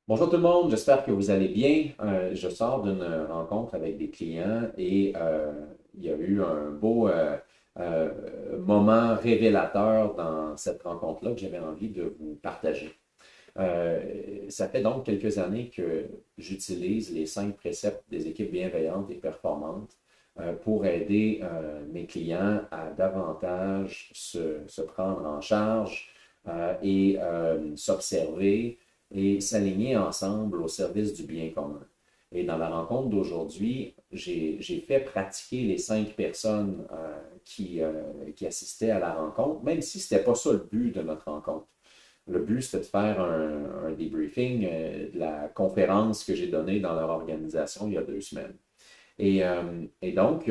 Bonjour tout le monde, j'espère que vous allez bien. Je sors d'une rencontre avec des clients et il y a eu un beau moment révélateur dans cette rencontre-là que j'avais envie de vous partager. Ça fait donc quelques années que j'utilise les 5 préceptes des équipes bienveillantes et performantes pour aider mes clients à davantage se prendre en charge et s'observer et s'aligner ensemble au service du bien commun. Et dans la rencontre d'aujourd'hui, j'ai fait pratiquer les 5 personnes qui assistaient à la rencontre, même si ce n'était pas ça le but de notre rencontre. Le but, c'était de faire un debriefing de la conférence que j'ai donnée dans leur organisation il y a 2 semaines. Et donc,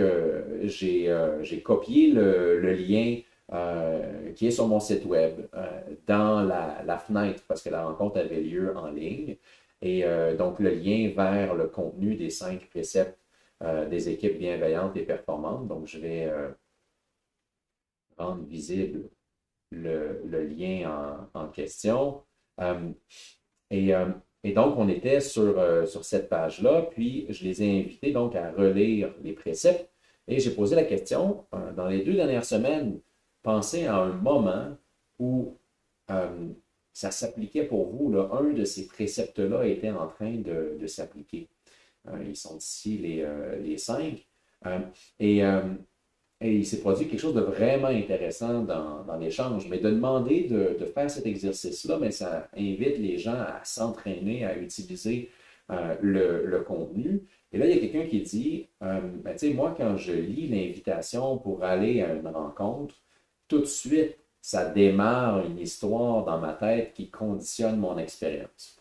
j'ai copié le lien qui est sur mon site web dans la fenêtre parce que la rencontre avait lieu en ligne. Et donc, le lien vers le contenu des 5 préceptes des équipes bienveillantes et performantes. Donc, je vais rendre visible le lien en question. Euh, et, euh, et donc, on était sur cette page-là, puis je les ai invités donc à relire les préceptes. Et j'ai posé la question, dans les 2 dernières semaines, pensez à un moment où euh, ça s'appliquait pour vous, là, un de ces préceptes-là était en train de s'appliquer. Ils sont ici les 5. Euh, et, euh, et il s'est produit quelque chose de vraiment intéressant dans l'échange. Mais de demander de faire cet exercice-là, mais ça invite les gens à s'entraîner, à utiliser le contenu. Et là, il y a quelqu'un qui dit, ben, tu sais, moi, quand je lis l'invitation pour aller à une rencontre, tout de suite, ça démarre une histoire dans ma tête qui conditionne mon expérience.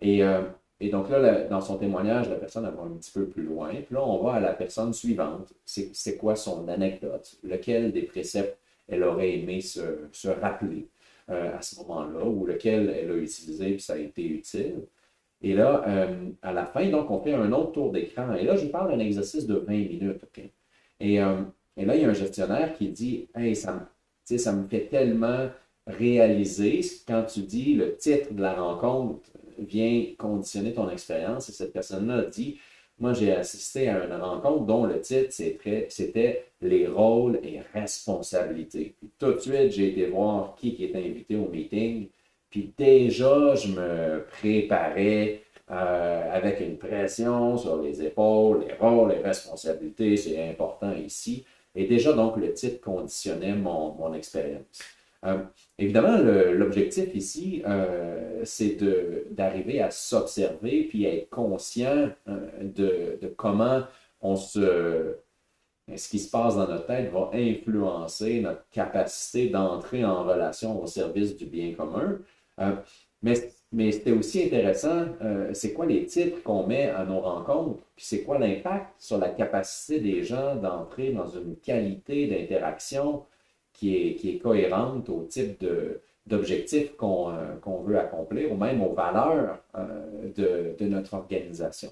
Et, euh, et donc là, dans son témoignage, la personne elle va un petit peu plus loin. Puis là, on va à la personne suivante. C'est quoi son anecdote? Lequel des préceptes elle aurait aimé se rappeler à ce moment-là, ou lequel elle a utilisé puis ça a été utile. Et là, à la fin, donc, on fait un autre tour d'écran. Et là, je parle d'un exercice de 20 minutes. OK? Et, euh, et là, il y a un gestionnaire qui dit, hey, tu sais, ça me fait tellement réaliser quand tu dis le titre de la rencontre vient conditionner ton expérience. Et cette personne-là dit, moi, j'ai assisté à une rencontre dont le titre, c'était les rôles et responsabilités. Puis tout de suite, j'ai été voir qui est invité au meeting. Puis déjà, je me préparais avec une pression sur les épaules, les rôles, les responsabilités, c'est important ici. Et déjà, donc, le titre conditionnait mon expérience. Euh, Évidemment, l'objectif ici, c'est d'arriver à s'observer puis à être conscient de comment on se, ce qui se passe dans notre tête va influencer notre capacité d'entrer en relation au service du bien commun. Euh, mais c'était aussi intéressant, c'est quoi les titres qu'on met à nos rencontres, puis c'est quoi l'impact sur la capacité des gens d'entrer dans une qualité d'interaction qui est cohérente au type d'objectifs qu'on veut accomplir, ou même aux valeurs de notre organisation.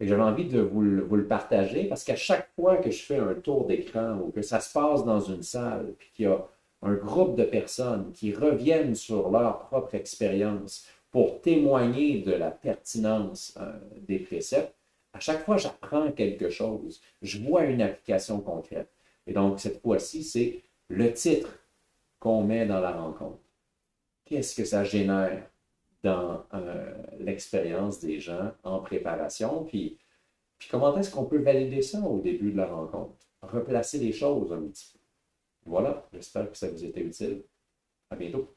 J'avais envie de vous le partager parce qu'à chaque fois que je fais un tour d'écran ou que ça se passe dans une salle, puis qu'il y a un groupe de personnes qui reviennent sur leur propre expérience pour témoigner de la pertinence des préceptes, à chaque fois, j'apprends quelque chose. Je vois une application concrète. Et donc, cette fois-ci, c'est le titre qu'on met dans la rencontre. Qu'est-ce que ça génère dans l'expérience des gens en préparation? Puis comment est-ce qu'on peut valider ça au début de la rencontre? Replacer les choses un petit peu. Voilà, j'espère que ça vous était utile. À bientôt.